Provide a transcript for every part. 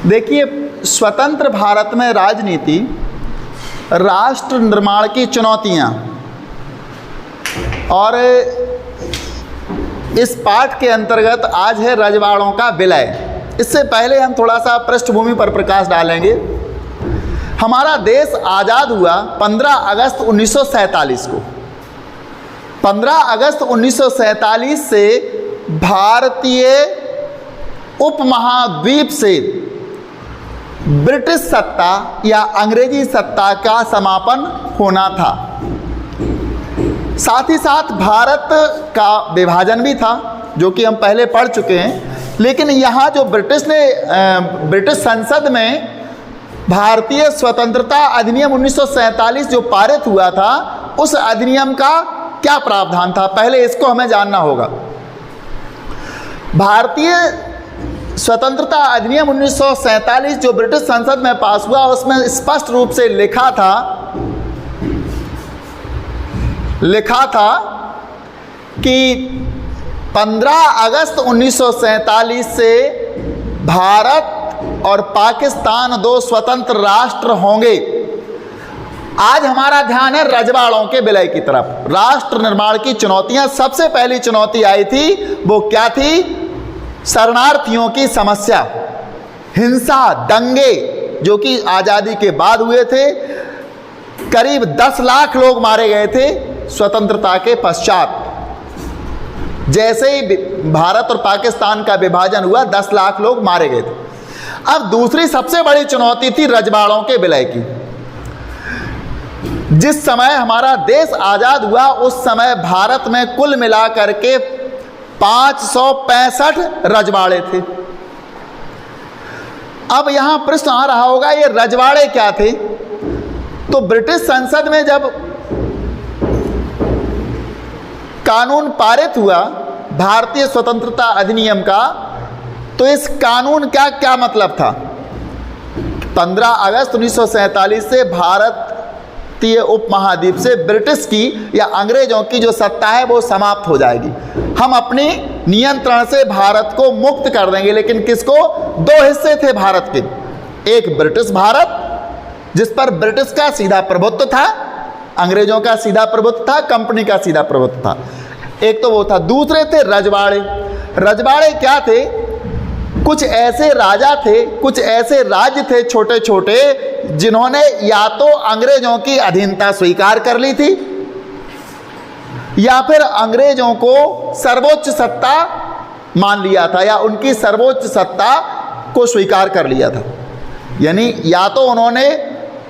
देखिए, स्वतंत्र भारत में राजनीति, राष्ट्र निर्माण की चुनौतियाँ, और इस पाठ के अंतर्गत आज है रजवाड़ों का विलय। इससे पहले हम थोड़ा सा पृष्ठभूमि पर प्रकाश डालेंगे। हमारा देश आज़ाद हुआ 15 अगस्त 1947 को। 15 अगस्त 1947 से भारतीय उपमहाद्वीप से ब्रिटिश सत्ता या अंग्रेजी सत्ता का समापन होना था। साथ ही साथ भारत का विभाजन भी था, जो कि हम पहले पढ़ चुके हैं। लेकिन यहाँ जो ब्रिटिश संसद में भारतीय स्वतंत्रता अधिनियम 1947 जो पारित हुआ था, उस अधिनियम का क्या प्रावधान था, पहले इसको हमें जानना होगा। भारतीय स्वतंत्रता अधिनियम 1947 जो ब्रिटिश संसद में पास हुआ, उसमें स्पष्ट रूप से लिखा था कि 15 अगस्त 1947 से भारत और पाकिस्तान दो स्वतंत्र राष्ट्र होंगे। आज हमारा ध्यान है रजवाड़ों के विलय की तरफ। राष्ट्र निर्माण की चुनौतियां, सबसे पहली चुनौती आई थी, वो क्या थी? शरणार्थियों की समस्या, हिंसा, दंगे जो कि आज़ादी के बाद हुए थे। करीब 10 लाख लोग मारे गए थे स्वतंत्रता के पश्चात। जैसे ही भारत और पाकिस्तान का विभाजन हुआ, 10 लाख लोग मारे गए थे। अब दूसरी सबसे बड़ी चुनौती थी रजवाड़ों के विलय की। जिस समय हमारा देश आज़ाद हुआ, उस समय भारत में कुल मिलाकर के 565 रजवाड़े थे। अब यहां प्रश्न आ रहा होगा, ये रजवाड़े क्या थे? तो ब्रिटिश संसद में जब कानून पारित हुआ भारतीय स्वतंत्रता अधिनियम का, तो इस कानून का क्या मतलब था? 15 अगस्त 1947 से भारतीय उपमहाद्वीप से ब्रिटिश की या अंग्रेजों की जो सत्ता है वो समाप्त हो जाएगी। हम अपने नियंत्रण से भारत को मुक्त कर देंगे। लेकिन किसको? 2 हिस्से थे भारत के। एक ब्रिटिश भारत, जिस पर ब्रिटिश का सीधा प्रभुत्व था, अंग्रेजों का सीधा प्रभुत्व था, कंपनी का सीधा प्रभुत्व था। एक तो वो था। दूसरे थे रजवाड़े। रजवाड़े क्या थे? कुछ ऐसे राजा थे, कुछ ऐसे राज्य थे छोटे छोटे, जिन्होंने या तो अंग्रेजों की अधीनता स्वीकार कर ली थी, या फिर अंग्रेजों को सर्वोच्च सत्ता मान लिया था, या उनकी सर्वोच्च सत्ता को स्वीकार कर लिया था। यानी या तो उन्होंने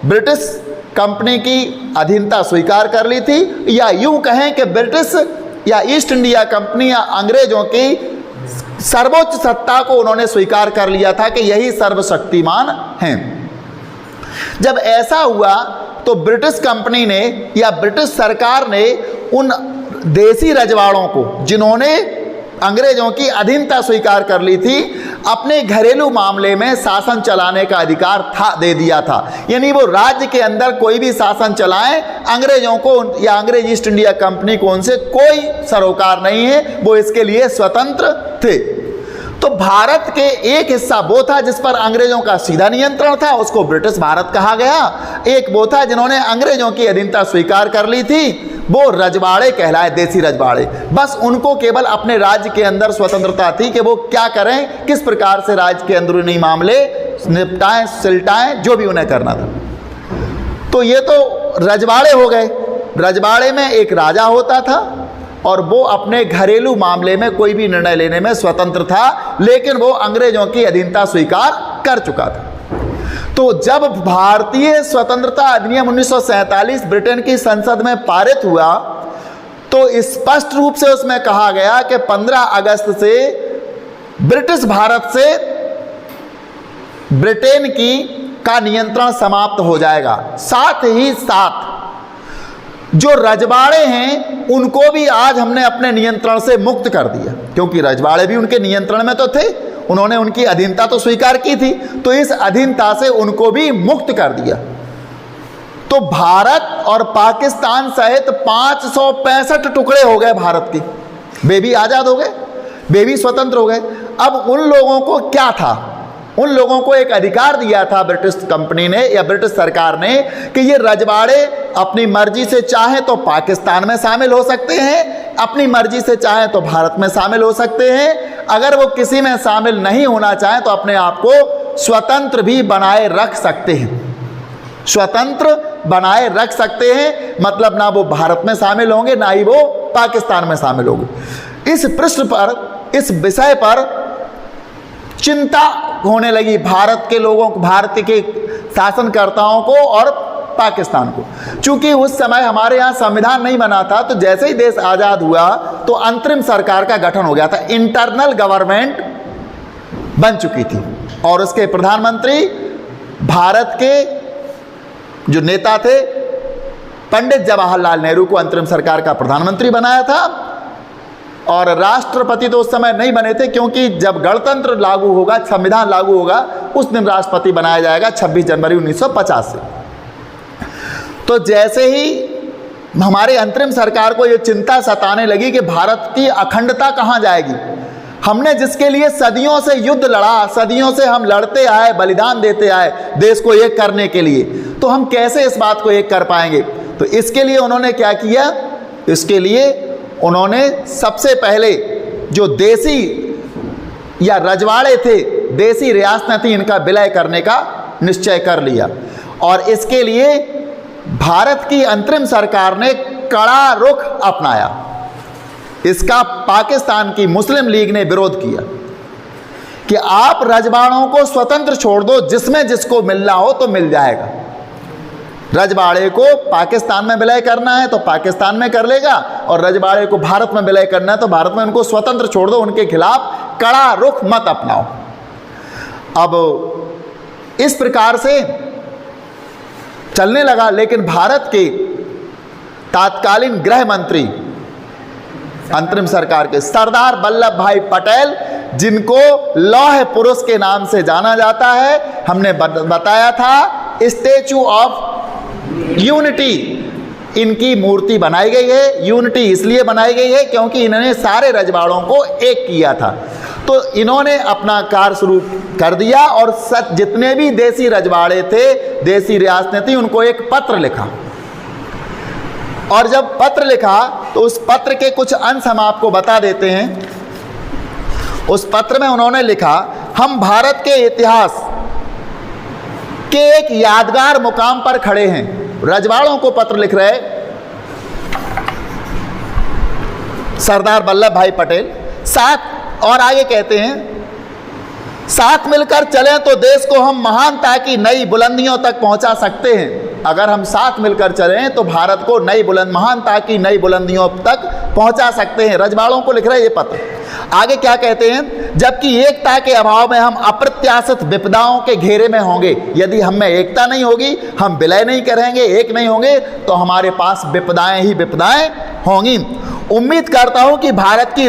ब्रिटिश कंपनी की अधीनता स्वीकार कर ली थी, या यूं कहें कि ब्रिटिश या ईस्ट इंडिया कंपनी या अंग्रेजों की सर्वोच्च सत्ता को उन्होंने स्वीकार कर लिया था कि यही सर्वशक्तिमान हैं। जब ऐसा हुआ तो ब्रिटिश कंपनी ने या ब्रिटिश सरकार ने उन देसी रजवाड़ों को, जिन्होंने अंग्रेजों की अधीनता स्वीकार कर ली थी, अपने घरेलू मामले में शासन चलाने का अधिकार दे दिया था। यानी वो राज्य के अंदर कोई भी शासन चलाएं, अंग्रेजों को या अंग्रेज ईस्ट इंडिया कंपनी को उनसे कोई सरोकार नहीं है, वो इसके लिए स्वतंत्र थे। तो भारत के एक हिस्सा वो था जिस पर अंग्रेजों का सीधा नियंत्रण था, उसको ब्रिटिश भारत कहा गया। एक वो था जिन्होंने अंग्रेजों की अधीनता स्वीकार कर ली थी, वो रजवाड़े कहलाए, देसी रजवाड़े। बस उनको केवल अपने राज्य के अंदर स्वतंत्रता थी कि वो क्या करें, किस प्रकार से राज्य के अंदरूनी मामले निपटाएं, सिलटाएं, जो भी उन्हें करना था। तो ये तो रजवाड़े हो गए। रजवाड़े में एक राजा होता था और वो अपने घरेलू मामले में कोई भी निर्णय लेने में स्वतंत्र था, लेकिन वो अंग्रेजों की अधीनता स्वीकार कर चुका था। तो जब भारतीय स्वतंत्रता अधिनियम 1947 ब्रिटेन की संसद में पारित हुआ, तो स्पष्ट रूप से उसमें कहा गया कि 15 अगस्त से ब्रिटिश भारत से ब्रिटेन का नियंत्रण समाप्त हो जाएगा। साथ ही साथ जो रजवाड़े हैं उनको भी आज हमने अपने नियंत्रण से मुक्त कर दिया, क्योंकि रजवाड़े भी उनके नियंत्रण में तो थे, उन्होंने उनकी अधीनता तो स्वीकार की थी, तो इस अधीनता से उनको भी मुक्त कर दिया। तो भारत और पाकिस्तान सहित 565 टुकड़े हो गए भारत के। वे भी आज़ाद हो गए, वे भी स्वतंत्र हो गए। अब उन लोगों को क्या था? उन लोगों को एक अधिकार दिया था ब्रिटिश कंपनी ने या ब्रिटिश सरकार ने कि ये रजवाड़े अपनी मर्जी से चाहें तो पाकिस्तान में शामिल हो सकते हैं, अपनी मर्जी से चाहें तो भारत में शामिल हो सकते हैं। अगर वो किसी में शामिल नहीं होना चाहें तो अपने आप को स्वतंत्र भी बनाए रख सकते हैं, स्वतंत्र बनाए रख सकते हैं। मतलब ना वो भारत में शामिल होंगे ना ही वो पाकिस्तान में शामिल होंगे। इस पृष्ठ पर, इस विषय पर चिंता होने लगी भारत के लोगों को, भारत के शासनकर्ताओं को और पाकिस्तान को। चूंकि उस समय हमारे यहाँ संविधान नहीं बना था, तो जैसे ही देश आज़ाद हुआ तो अंतरिम सरकार का गठन हो गया था, इंटरनल गवर्नमेंट बन चुकी थी और उसके प्रधानमंत्री भारत के जो नेता थे पंडित जवाहरलाल नेहरू को अंतरिम सरकार का प्रधानमंत्री बनाया था। और राष्ट्रपति तो उस समय नहीं बने थे, क्योंकि जब गणतंत्र लागू होगा, संविधान लागू होगा, उस दिन राष्ट्रपति बनाया जाएगा 26 जनवरी 1950 से। तो जैसे ही हमारे अंतरिम सरकार को ये चिंता सताने लगी कि भारत की अखंडता कहाँ जाएगी, हमने जिसके लिए सदियों से युद्ध लड़ा, सदियों से हम लड़ते आए, बलिदान देते आए देश को एक करने के लिए, तो हम कैसे इस बात को एक कर पाएंगे। तो इसके लिए उन्होंने क्या किया, इसके लिए उन्होंने सबसे पहले जो देसी या रजवाड़े थे, देसी रियासतें थी, इनका विलय करने का निश्चय कर लिया। और इसके लिए भारत की अंतरिम सरकार ने कड़ा रुख अपनाया। इसका पाकिस्तान की मुस्लिम लीग ने विरोध किया कि आप रजवाड़ों को स्वतंत्र छोड़ दो, जिसमें जिसको मिलना हो तो मिल जाएगा। रजवाड़े को पाकिस्तान में विलय करना है तो पाकिस्तान में कर लेगा, और रजवाड़े को भारत में विलय करना है तो भारत में, उनको स्वतंत्र छोड़ दो, उनके खिलाफ कड़ा रुख मत अपनाओ। अब इस प्रकार से चलने लगा। लेकिन भारत के तात्कालीन गृह मंत्री अंतरिम सरकार के सरदार वल्लभ भाई पटेल, जिनको लौह पुरुष के नाम से जाना जाता है, हमने बताया था स्टैचू ऑफ यूनिटी इनकी मूर्ति बनाई गई है। यूनिटी इसलिए बनाई गई है क्योंकि इन्होंने सारे रजवाड़ों को एक किया था। तो इन्होंने अपना कार्य शुरू कर दिया और जितने भी देसी रजवाड़े थे, देसी रियासतें थी, उनको एक पत्र लिखा। और जब पत्र लिखा तो उस पत्र के कुछ अंश हम आपको बता देते हैं। उस पत्र में उन्होंने लिखा, हम भारत के इतिहास के एक यादगार मुकाम पर खड़े हैं। रजवाड़ों को पत्र लिख रहे सरदार वल्लभ भाई पटेल। साथ और आगे कहते हैं, साथ मिलकर चलें तो देश को हम महानता की नई बुलंदियों तक पहुंचा सकते हैं। अगर हम साथ मिलकर चलें तो भारत को नई महानता की नई बुलंदियों तक पहुंचा सकते हैं। रजवाड़ों को लिख रहे ये पत्र। आगे क्या कहते हैं, जबकि एकता के अभाव में हम अप्रत्याशित विपदाओं के घेरे में होंगे। यदि हम में एकता नहीं होगी, हम विलय नहीं करेंगे, एक नहीं होंगे, तो हमारे पास विपदाएं ही विपदाएं होंगी। उम्मीद करता हूं कि भारत की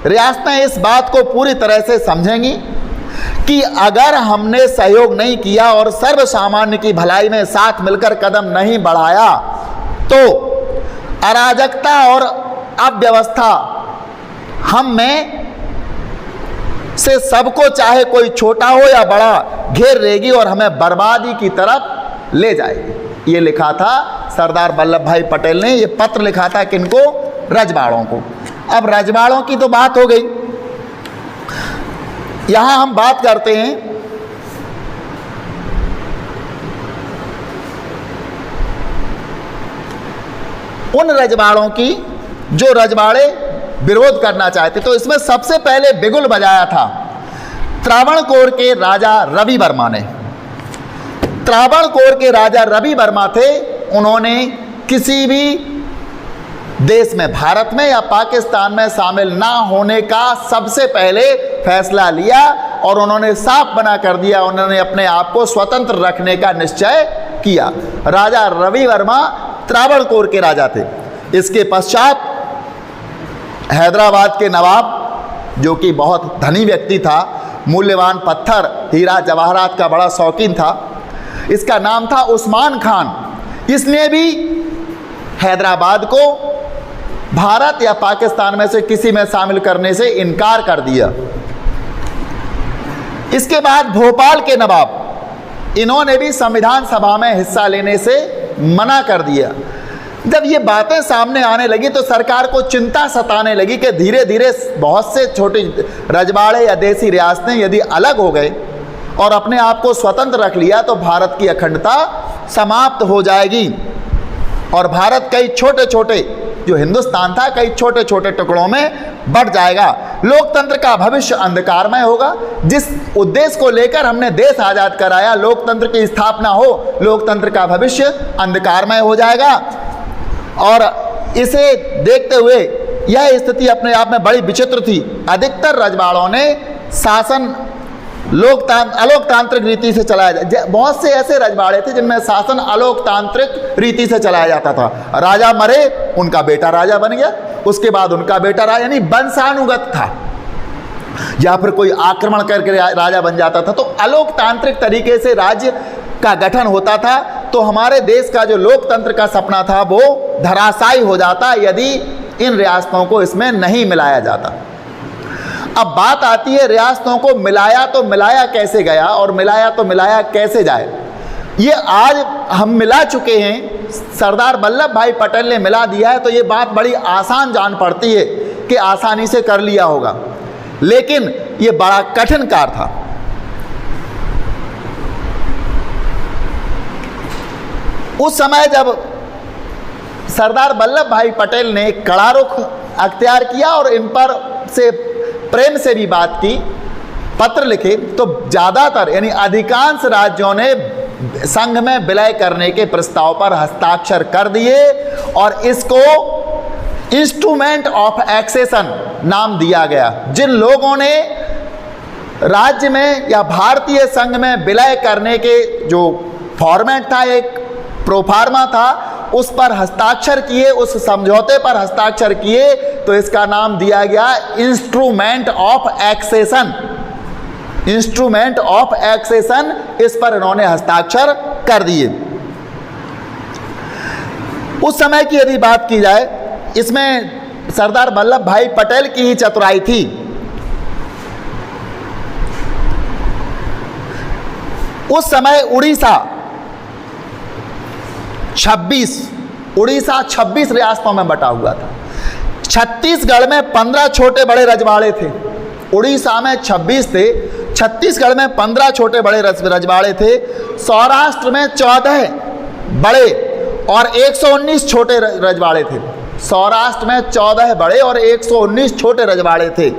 रियासतें इस बात को पूरी तरह से समझेंगी कि अगर हमने सहयोग नहीं किया और सर्व सामान्य की भलाई में साथ मिलकर कदम नहीं बढ़ाया तो अराजकता और अव्यवस्था हम में से सबको, चाहे कोई छोटा हो या बड़ा, घेर लेगी और हमें बर्बादी की तरफ ले जाएगी। ये लिखा था सरदार वल्लभ भाई पटेल ने, ये पत्र लिखा था किनको, रजवाड़ों को। अब रजवाड़ों की तो बात हो गई, यहां हम बात करते हैं उन रजवाड़ों की जो रजवाड़े विरोध करना चाहते। तो इसमें सबसे पहले बिगुल बजाया था त्रावणकोर के राजा रवि वर्मा ने। त्रावणकोर के राजा रवि वर्मा थे, उन्होंने किसी भी देश में, भारत में या पाकिस्तान में शामिल ना होने का सबसे पहले फैसला लिया और उन्होंने साफ बना कर दिया, उन्होंने अपने आप को स्वतंत्र रखने का निश्चय किया। राजा रवि वर्मा त्रावणकोर के राजा थे। इसके पश्चात हैदराबाद के नवाब, जो कि बहुत धनी व्यक्ति था, मूल्यवान पत्थर, हीरा जवाहरात का बड़ा शौकीन था, इसका नाम था उस्मान खान। इसने भी हैदराबाद को भारत या पाकिस्तान में से किसी में शामिल करने से इनकार कर दिया। इसके बाद भोपाल के नवाब, इन्होंने भी संविधान सभा में हिस्सा लेने से मना कर दिया। जब ये बातें सामने आने लगी तो सरकार को चिंता सताने लगी कि धीरे धीरे बहुत से छोटे रजवाड़े या देसी रियासतें यदि अलग हो गए और अपने आप को स्वतंत्र रख लिया तो भारत की अखंडता समाप्त हो जाएगी और भारत कई छोटे छोटे, जो हिंदुस्तान था, कई छोटे छोटे टुकड़ों में बढ़ जाएगा। लोकतंत्र का भविष्य अंधकारमय होगा। जिस उद्देश्य को लेकर हमने देश आज़ाद कराया, लोकतंत्र की स्थापना हो, लोकतंत्र का भविष्य अंधकारमय हो जाएगा। और इसे देखते हुए यह स्थिति अपने आप में बड़ी विचित्र थी। अधिकतर रजवाड़ों ने शासन अलोकतांत्रिक रीति से चलाया जाए। बहुत से ऐसे रजवाड़े थे जिनमें शासन अलोकतांत्रिक रीति से चलाया जाता था। राजा मरे, उनका बेटा राजा बन गया, उसके बाद उनका बेटा राजा, यानी वंशानुगत था, या फिर कोई आक्रमण करके राजा बन जाता था। तो अलोकतांत्रिक तरीके से राज्य का गठन होता था। तो हमारे देश का जो लोकतंत्र का सपना था वो धराशायी हो जाता यदि इन रियासतों को इसमें नहीं मिलाया जाता। अब बात आती है रियासतों को मिलाया तो मिलाया कैसे गया और मिलाया तो मिलाया कैसे जाए। ये आज हम मिला चुके हैं, सरदार वल्लभ भाई पटेल ने मिला दिया है, तो ये बात बड़ी आसान जान पड़ती है कि आसानी से कर लिया होगा, लेकिन ये बड़ा कठिन कार्य था। उस समय जब सरदार वल्लभ भाई पटेल ने कड़ा रुख अख्तियार किया और इन पर से प्रेम से भी बात की, पत्र लिखे, तो ज़्यादातर यानी अधिकांश राज्यों ने संघ में विलय करने के प्रस्ताव पर हस्ताक्षर कर दिए और इसको इंस्ट्रूमेंट ऑफ एक्सेशन नाम दिया गया। जिन लोगों ने राज्य में या भारतीय संघ में विलय करने के जो फॉर्मेट था, एक प्रोफार्मा था, उस पर हस्ताक्षर किए, उस समझौते पर हस्ताक्षर किए, तो इसका नाम दिया गया instrument of accession. Instrument of accession, इस पर इन्होंने हस्ताक्षर कर दिए। उस समय की यदि बात की जाए, इसमें सरदार वल्लभ भाई पटेल की ही चतुराई थी। उस समय उड़ीसा 26 रियासतों में बटा हुआ था। छत्तीसगढ़ में 15 छोटे बड़े रजवाड़े थे। उड़ीसा में 26 थे, छत्तीसगढ़ में 15 छोटे बड़े रजवाड़े थे, सौराष्ट्र में 14 बड़े और 119 छोटे रजवाड़े थे। सौराष्ट्र में 14 बड़े और 119 छोटे रजवाड़े थे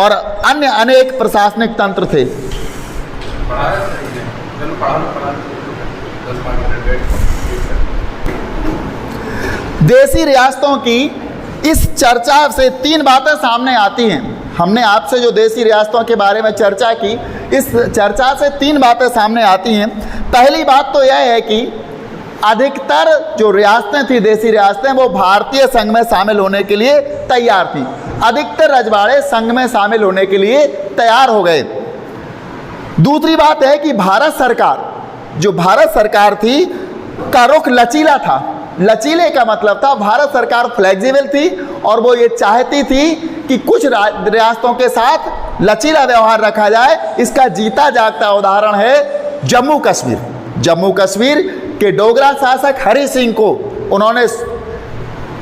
और अन्य अनेक प्रशासनिक तंत्र थे। देसी रियासतों की इस चर्चा से 3 बातें सामने आती हैं। हमने आपसे जो देसी रियासतों के बारे में चर्चा की, इस चर्चा से 3 बातें सामने आती हैं। पहली बात तो यह है कि अधिकतर जो रियासतें थी, देसी रियासतें, वो भारतीय संघ में शामिल होने के लिए तैयार थी। अधिकतर रजवाड़े संघ में शामिल होने के लिए तैयार हो गए। दूसरी बात है कि भारत सरकार थी का रुख लचीला था। लचीले का मतलब था भारत सरकार फ्लेक्सिबल थी और वो ये चाहती थी कि कुछ रियासतों के साथ लचीला व्यवहार रखा जाए। इसका जीता जागता उदाहरण है जम्मू कश्मीर। जम्मू कश्मीर के डोगरा शासक हरि सिंह को उन्होंने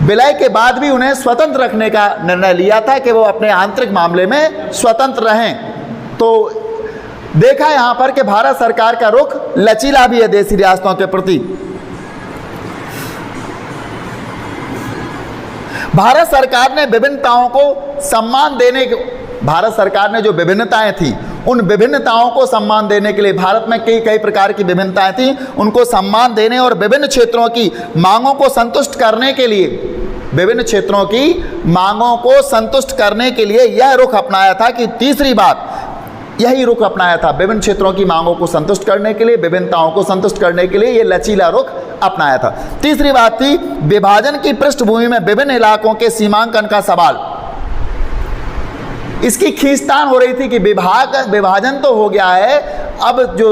विलय के बाद भी उन्हें स्वतंत्र रखने का निर्णय लिया था कि वो अपने आंतरिक मामले में स्वतंत्र रहें। तो देखा यहाँ पर कि भारत सरकार का रुख लचीला भी है देसी रियासतों के प्रति। भारत सरकार ने विभिन्नताओं को सम्मान देने के, भारत सरकार ने जो विभिन्नताएं थी उन विभिन्नताओं को सम्मान देने के लिए, भारत में कई प्रकार की विभिन्नताएं थी, उनको सम्मान देने और विभिन्न क्षेत्रों की मांगों को संतुष्ट करने के लिए, विभिन्न क्षेत्रों की मांगों को संतुष्ट करने के लिए यह रुख अपनाया था कि तीसरी बात यही रुख अपनाया था। विभिन्न क्षेत्रों की मांगों को संतुष्ट करने के लिए, विभिन्नताओं को संतुष्ट करने के लिए ये लचीला रुख अपनाया था। तीसरी बात थी विभाजन की पृष्ठभूमि में विभिन्न इलाकों के सीमांकन का सवाल। इसकी खींचतान हो रही थी कि विभाजन तो हो गया है, अब जो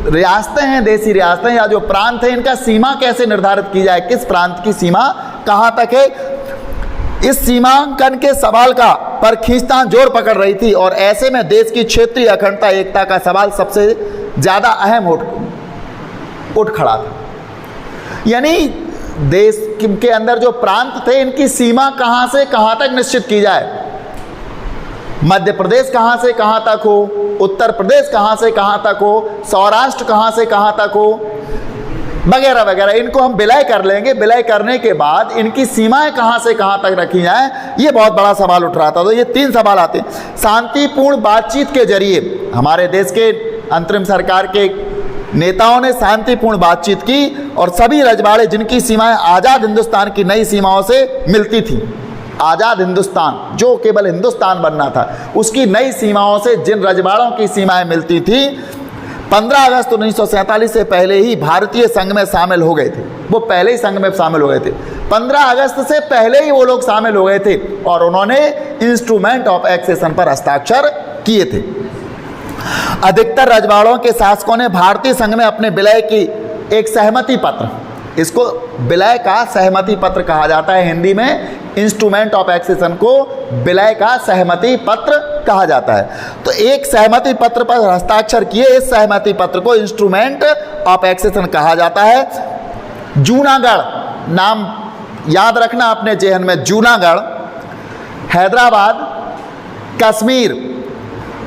रियासतें हैं, देसी रियासतें या जो प्रांत हैं, इनका सीमा कैसे निर्धारित की जाए, किस प्रांत की सीमा कहाँ तक है। इस सीमांकन के सवाल का पर खींचतान जोर पकड़ रही थी और ऐसे में देश की क्षेत्रीय अखंडता एकता का सवाल सबसे ज़्यादा अहम उठ खड़ा था। यानी देश के अंदर जो प्रांत थे, इनकी सीमा कहाँ से कहाँ तक निश्चित की जाए। मध्य प्रदेश कहाँ से कहाँ तक हो, उत्तर प्रदेश कहाँ से कहाँ तक हो, सौराष्ट्र कहाँ से कहाँ तक हो, वगैरह वगैरह, इनको हम विलय कर लेंगे। विलय करने के बाद इनकी सीमाएं कहाँ से कहाँ तक रखी जाएं, ये बहुत बड़ा सवाल उठ रहा था। तो ये 3 सवाल आते हैं। शांतिपूर्ण बातचीत के जरिए हमारे देश के अंतरिम सरकार के नेताओं ने शांतिपूर्ण बातचीत की और सभी रजवाड़े जिनकी सीमाएं आज़ाद हिंदुस्तान की नई सीमाओं से मिलती थी, आज़ाद हिंदुस्तान जो केवल हिंदुस्तान बनना था, उसकी नई सीमाओं से जिन रजवाड़ों की सीमाएं मिलती थी, 15 अगस्त 1947 से पहले ही भारतीय संघ में शामिल हो गए थे। वो पहले ही संघ में शामिल हो गए थे, 15 अगस्त से पहले ही वो लोग शामिल हो गए थे और उन्होंने इंस्ट्रूमेंट ऑफ एक्सेशन पर हस्ताक्षर किए थे। अधिकतर रजवाड़ों के शासकों ने भारतीय संघ में अपने विलय की एक सहमति पत्र, इसको विलय का सहमति पत्र कहा जाता है हिंदी में, इंस्ट्रूमेंट ऑफ एक्सेशन को विलय का सहमति पत्र कहा जाता है। तो एक सहमति पत्र पर हस्ताक्षर किए, इस सहमति पत्र को इंस्ट्रूमेंट ऑफ एक्सेशन कहा जाता है। जूनागढ़ नाम याद रखना अपने जेहन में, जूनागढ़, हैदराबाद, कश्मीर,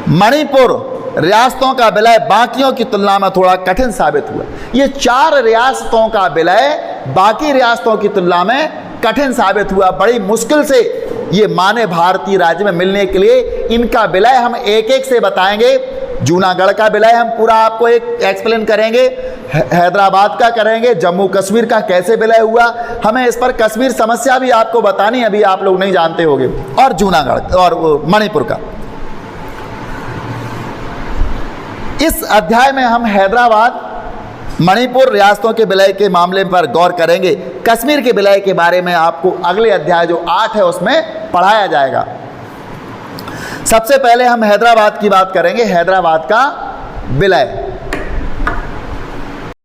मणिपुर रियासतों का विलय बाकियों की तुलना में थोड़ा कठिन साबित हुआ। ये 4 रियासतों का विलय बाकी रियासतों की तुलना में कठिन साबित हुआ। बड़ी मुश्किल से ये माने भारतीय राज्य में मिलने के लिए इनका विलय हम एक एक से बताएंगे। जूनागढ़ का विलय हम पूरा आपको एक एक्सप्लेन करेंगे, हैदराबाद का करेंगे, जम्मू कश्मीर का कैसे विलय हुआ, हमें इस पर कश्मीर समस्या भी आपको बतानी, अभी आप लोग नहीं जानते होंगे, और जूनागढ़ और मणिपुर का। इस अध्याय में हम हैदराबाद, मणिपुर रियासतों के विलय के मामले पर गौर करेंगे। कश्मीर के विलय के बारे में आपको अगले अध्याय जो 8 है उसमें पढ़ाया जाएगा। सबसे पहले हम हैदराबाद की बात करेंगे, हैदराबाद का विलय।